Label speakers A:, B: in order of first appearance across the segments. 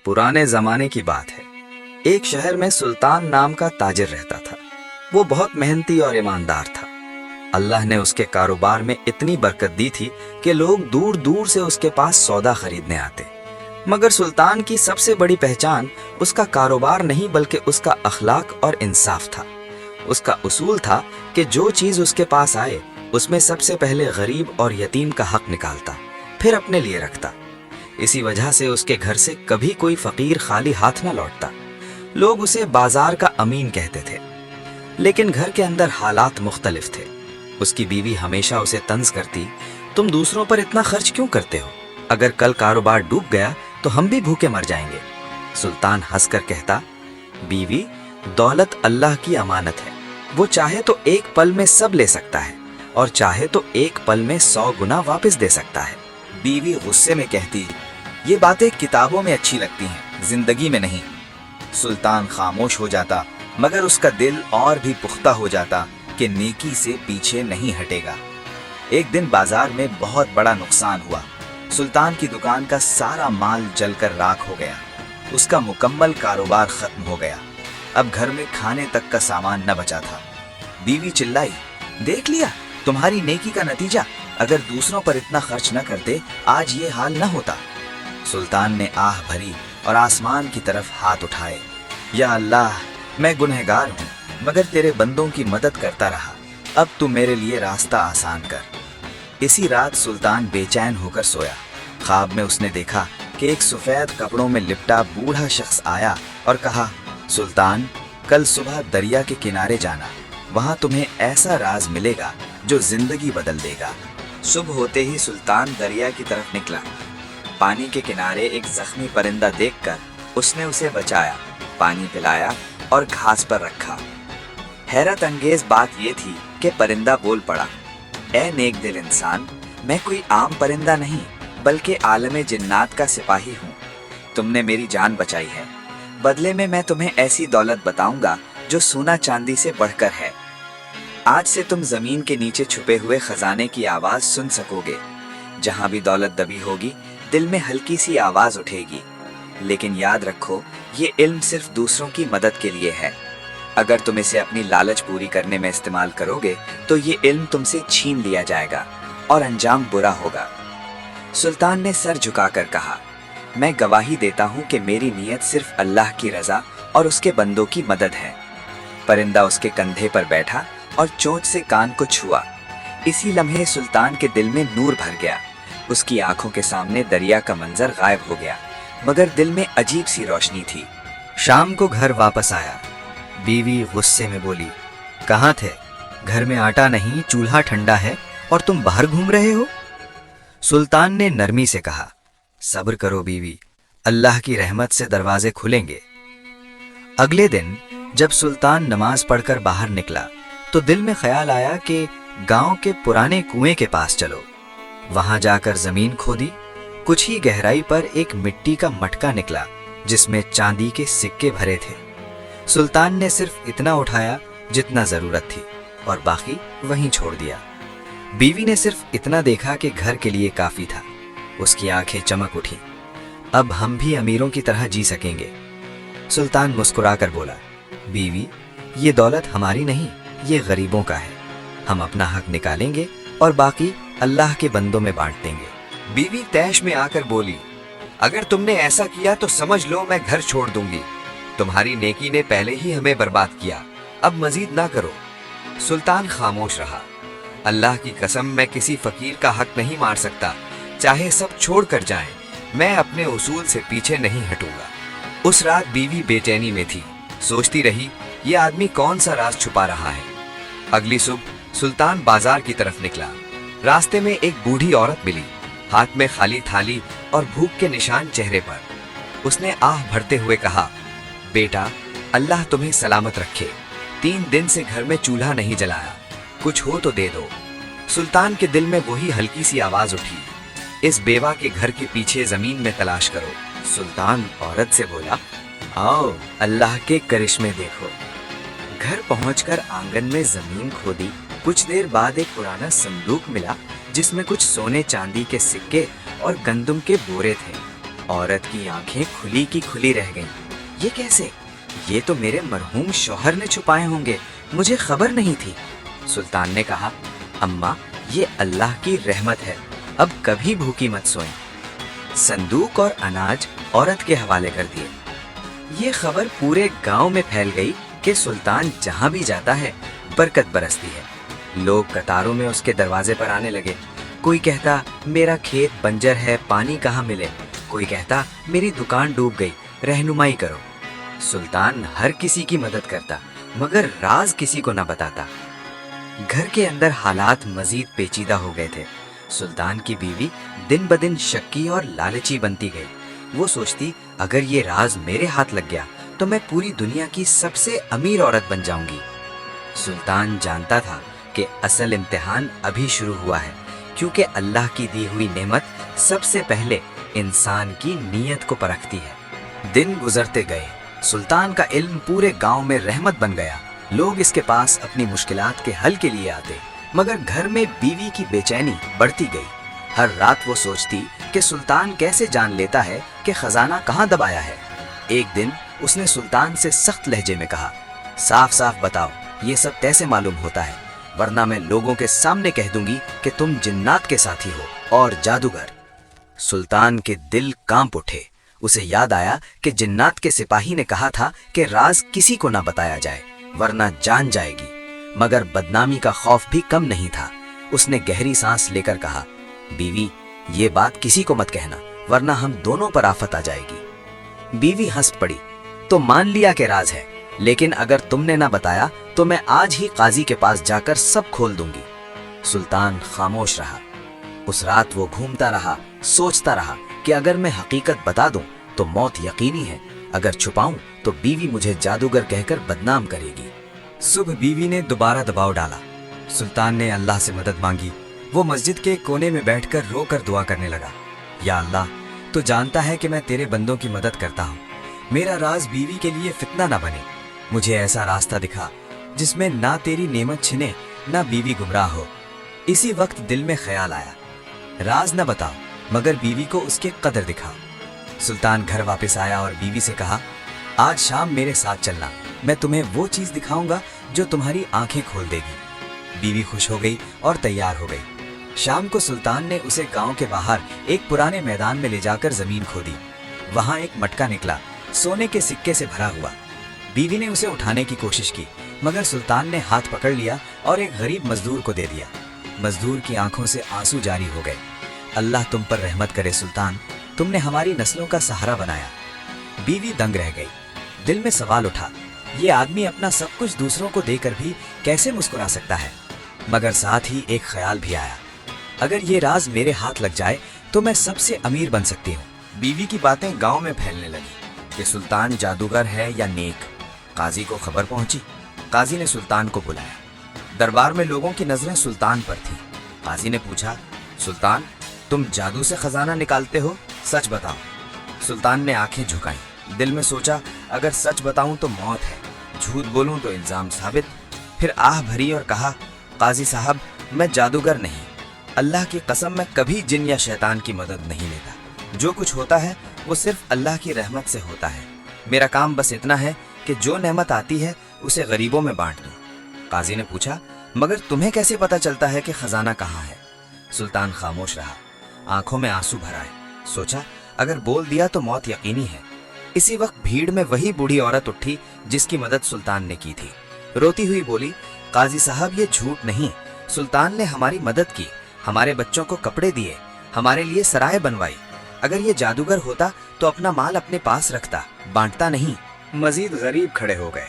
A: पुराने जमाने की बात है। एक शहर में सुल्तान नाम का ताजिर रहता था। वो बहुत मेहनती और ईमानदार था। अल्लाह ने उसके कारोबार में इतनी बरकत दी थी कि लोग दूर दूर से उसके पास सौदा खरीदने आते। मगर सुल्तान की सबसे बड़ी पहचान उसका कारोबार नहीं बल्कि उसका अखलाक और इंसाफ था। उसका उसूल था कि जो चीज उसके पास आए उसमें सबसे पहले गरीब और यतीम का हक निकालता, फिर अपने लिए रखता। इसी वजह से उसके घर से कभी कोई फकीर खाली हाथ न लौटता। लोग उसे बाजार का अमीन कहते थे। लेकिन घर के अंदर हालात मुख्तलिफ थे। उसकी बीवी हमेशा उसे तंज करती, तुम दूसरों पर इतना खर्च क्यों करते हो? अगर कल कारोबार डूब गया तो हम भी भूखे मर जाएंगे। सुल्तान हंसकर कहता, बीवी, दौलत अल्लाह की अमानत है। वो चाहे तो एक पल में सब ले सकता है और चाहे तो एक पल में 100 गुना वापस दे सकता है। बीवी गुस्से में कहती, ये बातें किताबों में अच्छी लगती हैं, जिंदगी में नहीं। सुल्तान खामोश हो जाता, मगर उसका दिल और भी पुख्ता हो जाता कि नेकी से पीछे नहीं हटेगा। एक दिन बाजार में बहुत बड़ा नुकसान हुआ। सुल्तान की दुकान का सारा माल जलकर राख हो गया। उसका मुकम्मल कारोबार खत्म हो गया। अब घर में खाने तक का सामान न बचा था। बीवी चिल्लाई, देख लिया तुम्हारी नेकी का नतीजा। अगर दूसरों पर इतना खर्च न करते आज ये हाल न होता। सुल्तान ने आह भरी और आसमान की तरफ हाथ उठाए, या अल्लाह, मैं गुनहगार हूँ मगर तेरे बंदों की मदद करता रहा। अब तू मेरे लिए रास्ता आसान कर। इसी रात सुल्तान बेचैन होकर सोया। ख्वाब में उसने देखा कि एक सफेद कपड़ों में लिपटा बूढ़ा शख्स आया और कहा, सुल्तान, कल सुबह दरिया के किनारे जाना। वहां तुम्हें ऐसा राज मिलेगा जो जिंदगी बदल देगा। सुबह होते ही सुल्तान दरिया की तरफ निकला। पानी के किनारे एक जख्मी परिंदा देखकर उसने उसे बचाया, पानी पिलाया और घास पर रखा। हैरत अंगेज बात यह थी कि परिंदा बोल पड़ा, ए नेक दिल इंसान, मैं कोई आम परिंदा नहीं बल्कि आलमे जिन्नात का सिपाही हूँ। तुमने मेरी जान बचाई है, बदले में मैं तुम्हें ऐसी दौलत बताऊंगा जो सोना चांदी से बढ़कर है। आज से तुम जमीन के नीचे छुपे हुए खजाने की आवाज सुन सकोगे। जहां भी दौलत दबी होगी दिल में हल्की सी आवाज उठेगी। लेकिन याद रखो, ये इल्म सिर्फ दूसरों की मदद के लिए है। अगर तुम इसे अपनी लालच पूरी करने में इस्तेमाल करोगे तो ये इल्म तुमसे छीन लिया जाएगा और अंजाम बुरा होगा। सुल्तान ने सर झुकाकर कहा, मैं गवाही देता हूँ कि मेरी नीयत सिर्फ अल्लाह की रजा और उसके बंदों की मदद है। परिंदा उसके कंधे पर बैठा और चोंच से कान को छुआ। इसी लम्हे सुल्तान के दिल में नूर भर गया। उसकी आंखों के सामने दरिया का मंजर गायब हो गया, मगर दिल में अजीब सी रोशनी थी। शाम को घर वापस आया। बीवी गुस्से में बोली, कहाँ थे? घर में आटा नहीं, चूल्हा ठंडा है और तुम बाहर घूम रहे हो। सुल्तान ने नरमी से कहा, सब्र करो बीवी, अल्लाह की रहमत से दरवाजे खुलेंगे। अगले दिन जब सुल्तान नमाज पढ़कर बाहर निकला तो दिल में ख्याल आया कि गांव के पुराने कुएं के पास चलो। वहां जाकर जमीन खोदी। कुछ ही गहराई पर एक मिट्टी का मटका निकला जिसमें चांदी के सिक्के भरे थे। सुल्तान ने सिर्फ इतना उठाया जितना जरूरत थी और बाकी वहीं छोड़ दिया। बीवी ने सिर्फ इतना देखा कि घर के लिए काफी था। उसकी आंखें चमक उठी, अब हम भी अमीरों की तरह जी सकेंगे। सुल्तान मुस्कुराकर बोला, बीवी, ये दौलत हमारी नहीं, ये गरीबों का है। हम अपना हक निकालेंगे और बाकी अल्लाह के बंदों में बांट देंगे। बीवी तैश में आकर बोली, अगर तुमने ऐसा किया तो समझ लो मैं घर छोड़ दूंगी। तुम्हारी नेकी ने पहले ही हमें बर्बाद किया, अब मजीद ना करो। सुल्तान खामोश रहा। अल्लाह की कसम, मैं किसी फकीर का हक नहीं मार सकता, चाहे सब छोड़ कर जाएं, मैं अपने उसूल से पीछे नहीं हटूंगा। उस रात बीवी बेचैनी में थी, सोचती रही ये आदमी कौन सा राज छुपा रहा है। अगली सुबह सुल्तान बाजार की तरफ निकला। रास्ते में एक बूढ़ी औरत मिली, हाथ में खाली थाली और भूख के निशान चेहरे पर। उसने आह भरते हुए कहा, बेटा, अल्लाह तुम्हें सलामत रखे। 3 दिन से घर में चूल्हा नहीं जलाया, कुछ हो तो दे दो। सुल्तान के दिल में वही हल्की सी आवाज उठी, इस बेवा के घर के पीछे जमीन में तलाश करो। सुल्तान औरत से बोला, आओ अल्लाह के करिश्मे देखो। घर पहुंचकर आंगन में जमीन खोदी। कुछ देर बाद एक पुराना संदूक मिला जिसमें कुछ सोने चांदी के सिक्के और गंदम के बोरे थे। औरत की आंखें खुली की खुली रह गईं। ये कैसे? ये तो मेरे मरहूम शौहर ने छुपाए होंगे, मुझे खबर नहीं थी। सुल्तान ने कहा, अम्मा, ये अल्लाह की रहमत है, अब कभी भूखी मत सोएं। संदूक और अनाज औरत के हवाले कर दिए। ये खबर पूरे गांव में फैल गई कि सुल्तान जहां भी जाता है बरकत बरसती है। लोग कतारों में उसके दरवाजे पर आने लगे। कोई कहता, मेरा खेत बंजर है, पानी कहाँ मिले। कोई कहता, मेरी दुकान डूब गई, रहनुमाई करो। सुल्तान हर किसी की मदद करता, मगर राज किसी को न बताता। घर के अंदर हालात मजीद पेचीदा हो गए थे। सुल्तान की बीवी दिन ब दिन शक्की और लालची बनती गई। वो सोचती, अगर ये राज मेरे हाथ लग गया तो मैं पूरी दुनिया की सबसे अमीर औरत बन जाऊंगी। सुल्तान जानता था कि असल इम्तिहान अभी शुरू हुआ है, क्योंकि अल्लाह की दी हुई नेमत सबसे पहले इंसान की नीयत को परखती है। दिन गुजरते गए, सुल्तान का इल्म पूरे गांव में रहमत बन गया। लोग इसके पास अपनी मुश्किलात के हल के लिए आते, मगर घर में बीवी की बेचैनी बढ़ती गई। हर रात वो सोचती कि सुल्तान कैसे जान लेता है कि खजाना कहाँ दबाया है। एक दिन उसने सुल्तान से सख्त लहजे में कहा, साफ साफ बताओ, ये सब कैसे मालूम होता है, वरना मैं लोगों के सामने कह दूंगी कि तुम जिन्नात के साथी हो और जादूगर। सुल्तान के दिल कांप उठे। उसे याद आया कि जिन्नात के सिपाही ने कहा था कि राज किसी को ना बताया जाए, वरना जान जाएगी। मगर बदनामी का खौफ भी कम नहीं था। उसने गहरी सांस लेकर कहा, बीवी, ये बात किसी को मत कहना, वरना हम दोनों पर आफत आ जाएगी। बीवी हंस पड़ी, तो मान लिया कि राज है, लेकिन अगर तुमने ना बताया तो मैं आज ही काजी के पास जाकर सब खोल दूंगी। सुल्तान खामोश रहा। उस रात वो घूमता रहा, सोचता रहा कि अगर मैं हकीकत बता दूं तो मौत यकीनी है, अगर छुपाऊं तो बीवी मुझे जादूगर कहकर बदनाम करेगी। सुबह बीवी ने दोबारा दबाव डाला। सुल्तान ने अल्लाह से मदद मांगी। वो मस्जिद के कोने में बैठकर रोकर दुआ करने लगा, या अल्लाह, तो जानता है कि मैं तेरे बंदों की मदद करता हूँ। मेरा राज बीवी के लिए फितना ना बने। मुझे ऐसा रास्ता दिखा जिसमें ना तेरी नेमत छिने, ना बीवी गुमराह हो। इसी वक्त दिल में ख्याल आया, राज न बताओ, मगर बीवी को उसके कदर दिखाओ। सुल्तान घर वापस आया और बीवी से कहा, आज शाम मेरे साथ चलना, मैं तुम्हें वो चीज दिखाऊंगा जो तुम्हारी आंखें खोल देगी। बीवी खुश हो गई और तैयार हो गई। शाम को सुल्तान ने उसे गांव के बाहर एक पुराने मैदान में ले जाकर जमीन खोदी। वहां एक मटका निकला, सोने के सिक्के से भरा हुआ। बीवी ने उसे उठाने की कोशिश की, मगर सुल्तान ने हाथ पकड़ लिया और एक गरीब मजदूर को दे दिया। मजदूर की आंखों से आंसू जारी हो गए। अल्लाह तुम पर रहमत करे सुल्तान, तुमने हमारी नस्लों का सहारा बनाया। बीवी दंग रह गई। दिल में सवाल उठा, ये आदमी अपना सब कुछ दूसरों को देकर भी कैसे मुस्कुरा सकता है। मगर साथ ही एक ख्याल भी आया, अगर ये राज मेरे हाथ लग जाए तो मैं सबसे अमीर बन सकती हूँ। बीवी की बातें गांव में फैलने लगी कि सुल्तान जादूगर है या नेक। काजी को खबर पहुंची। काजी ने सुल्तान को बुलाया। दरबार में लोगों की नजरें सुल्तान पर थीं। काजी ने पूछा, सुल्तान, तुम जादू से खजाना निकालते हो, सच बताओ। सुल्तान ने आंखें झुकाई। दिल में सोचा, अगर सच बताऊं तो मौत है, झूठ बोलूं तो इल्जाम साबित। फिर आह भरी और कहा, काजी साहब, मैं जादूगर नहीं, अल्लाह की कसम मैं कभी जिन या शैतान की मदद नहीं लेता। जो कुछ होता है वो सिर्फ अल्लाह की रहमत से होता है। मेरा काम बस इतना है कि जो नेमत आती है उसे गरीबों में बांट दूं। काजी ने पूछा, मगर तुम्हें कैसे पता चलता है कि खजाना कहाँ है? सुल्तान खामोश रहा, आंखों में आंसू भर आए। सोचा, अगर बोल दिया तो मौत यकीनी है। इसी वक्त भीड़ में वही बूढ़ी औरत उठी जिसकी मदद सुल्तान ने की थी। रोती हुई बोली, काजी साहब, ये झूठ नहीं, सुल्तान ने हमारी मदद की, हमारे बच्चों को कपड़े दिए, हमारे लिए सराय बनवाई। अगर ये जादूगर होता तो अपना माल अपने पास रखता, बांटता नहीं। मजीद गरीब खड़े हो गए।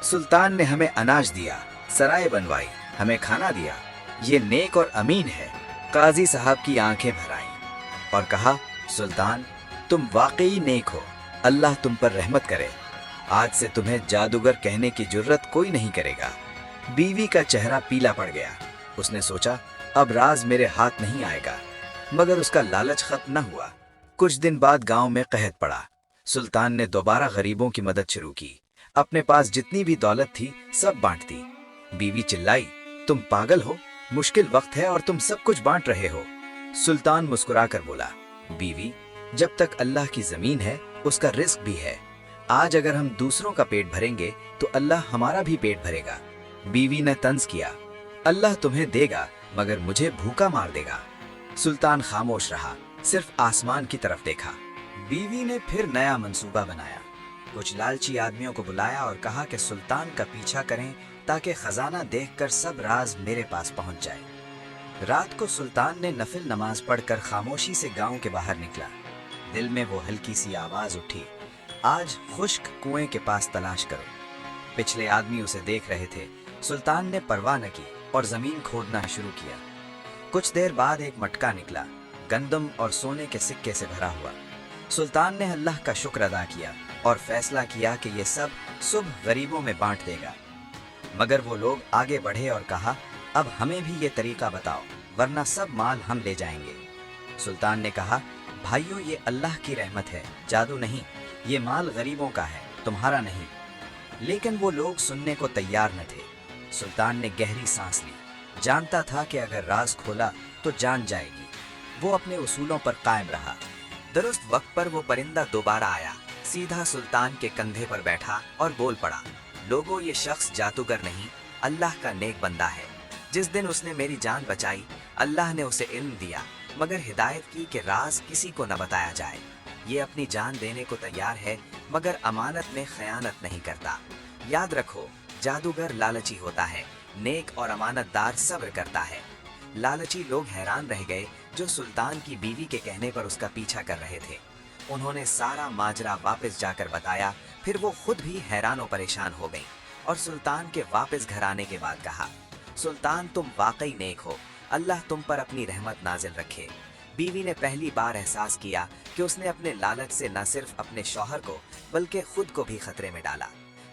A: सुल्तान ने हमें अनाज दिया, सराय बनवाई, हमें खाना दिया, ये नेक और अमीन है। काजी साहब की आंखें भर आईं और कहा, सुल्तान, तुम वाकई नेक हो, अल्लाह तुम पर रहमत करे। आज से तुम्हें जादूगर कहने की जुर्रत कोई नहीं करेगा। बीवी का चेहरा पीला पड़ गया। उसने सोचा, अब राज मेरे हाथ नहीं आएगा। मगर उसका लालच खत्म न हुआ। कुछ दिन बाद गांव में कहत पड़ा। सुल्तान ने दोबारा गरीबों की मदद शुरू की। अपने पास जितनी भी दौलत थी सब बांट दी। बीवी चिल्लाई, तुम पागल हो, मुश्किल वक्त है और तुम सब कुछ बांट रहे हो। सुल्तान मुस्कुराकर बोला, बीवी, जब तक अल्लाह की जमीन है उसका रिस्क भी है। आज अगर हम दूसरों का पेट भरेंगे तो अल्लाह हमारा भी पेट भरेगा। बीवी ने तंज किया, अल्लाह तुम्हें देगा मगर मुझे भूखा मार देगा। सुल्तान खामोश रहा, सिर्फ आसमान की तरफ देखा। बीवी ने फिर नया मंसूबा बनाया। कुछ लालची आदमियों को बुलाया और कहा कि सुल्तान का पीछा करें ताकि खजाना देखकर सब राज मेरे पास पहुंच जाए। रात को सुल्तान ने नफिल नमाज पढ़कर खामोशी से गांव के बाहर निकला। दिल में वो हल्की सी आवाज उठी, आज खुश्क कुएं के पास तलाश करो। पिछले आदमी उसे देख रहे थे। सुल्तान ने परवाह न की और जमीन खोदना शुरू किया। कुछ देर बाद एक मटका निकला, गंदम और सोने के सिक्के से भरा हुआ। सुल्तान ने अल्लाह का शुक्र अदा किया और फैसला किया कि ये सब सुबह गरीबों में बांट देगा। मगर वो लोग आगे बढ़े और कहा, अब हमें भी ये तरीका बताओ वरना सब माल हम ले जाएंगे। सुल्तान ने कहा, भाइयों ये अल्लाह की रहमत है, जादू नहीं। ये माल गरीबों का है, तुम्हारा नहीं। लेकिन वो लोग सुनने को तैयार न थे। सुल्तान ने गहरी सांस ली, जानता था कि अगर राज खोला तो जान जाएगी। वो अपने उसूलों पर कायम रहा। दुरुस्त वक्त पर वो परिंदा दोबारा आया, सीधा सुल्तान के कंधे पर बैठा और बोल पड़ा, लोगों ये शख्स जादूगर नहीं, अल्लाह का नेक बंदा है। जिस दिन उसने मेरी जान बचाई, अल्लाह ने उसे इल्म दिया, मगर हिदायत की कि राज किसी को न बताया जाए। ये अपनी जान देने को तैयार है मगर अमानत में खयानत नहीं करता। याद रखो, जादूगर लालची होता है, नेक और अमानतदार सब्र करता है। लालची लोग हैरान रह गए जो सुल्तान की बीवी के कहने पर उसका पीछा कर रहे थे। उन्होंने सारा माजरा वापस जाकर बताया। फिर वो खुद भी हैरान और परेशान हो गई और सुल्तान के वापस घर आने के बाद कहा, सुल्तान तुम वाकई नेक हो, अल्लाह तुम पर अपनी रहमत नाजिल रखे। बीवी ने पहली बार एहसास किया कि उसने अपने लालच से न सिर्फ अपने शौहर को बल्कि खुद को भी खतरे में डाला।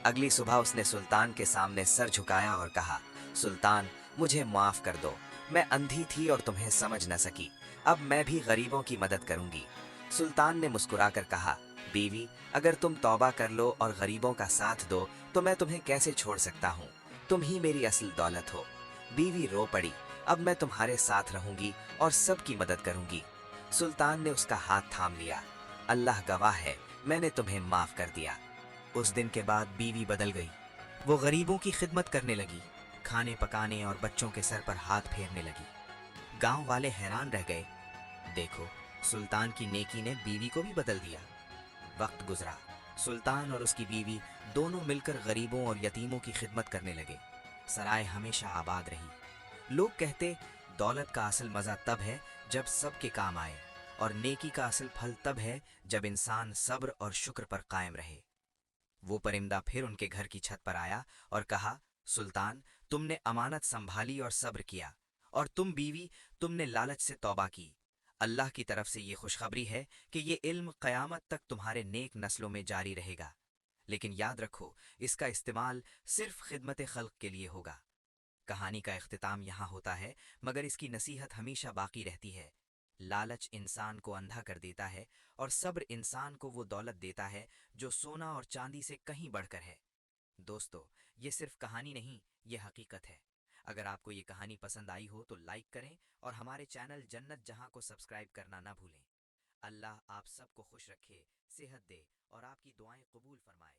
A: अगली सुबह उसने सुल्तान के सामने सर झुकाया और कहा, सुल्तान मुझे माफ कर दो, मैं अंधी थी और तुम्हें समझ न सकी। अब मैं भी गरीबों की मदद करूंगी। सुल्तान ने मुस्कुराकर कहा, बीवी अगर तुम तौबा कर लो और गरीबों का साथ दो तो मैं तुम्हें कैसे छोड़ सकता हूँ। तुम ही मेरी असल दौलत हो। बीवी रो पड़ी, अब मैं तुम्हारे साथ रहूंगी और सबकी मदद करूंगी। सुल्तान ने उसका हाथ थाम लिया, अल्लाह गवाह है, मैंने तुम्हें माफ कर दिया। उस दिन के बाद बीवी बदल गई। वो गरीबों की खिदमत करने लगी, खाने पकाने और बच्चों के सर पर हाथ फेरने लगी। गांव वाले हैरान रह गए, देखो सुल्तान की नेकी ने बीवी को भी बदल दिया। वक्त गुजरा, सुल्तान और उसकी बीवी दोनों मिलकर गरीबों और यतीमों की खिदमत करने लगे। सराय हमेशा आबाद रही। लोग कहते, दौलत का असल मजा तब है जब सबके काम आए और नेकी का असल फल तब है जब इंसान सब्र और शुक्र पर कायम रहे। वो परिंदा फिर उनके घर की छत पर आया और कहा, सुल्तान तुमने अमानत संभाली और सब्र किया, और तुम बीवी तुमने लालच से तौबा की। अल्लाह की तरफ से ये खुशखबरी है कि ये इल्म क़यामत तक तुम्हारे नेक नस्लों में जारी रहेगा। लेकिन याद रखो, इसका इस्तेमाल सिर्फ खिदमत खल्क के लिए होगा। कहानी का इख्तिताम यहाँ होता है, मगर इसकी नसीहत हमेशा बाकी रहती है। लालच इंसान को अंधा कर देता है और सब्र इंसान को वो दौलत देता है जो सोना और चांदी से कहीं बढ़कर है। दोस्तों, ये सिर्फ कहानी नहीं, ये हकीकत है। अगर आपको ये कहानी पसंद आई हो तो लाइक करें और हमारे चैनल जन्नत जहां को सब्सक्राइब करना ना भूलें। अल्लाह आप सबको खुश रखे, सेहत दे और आपकी दुआएं कबूल फरमाए।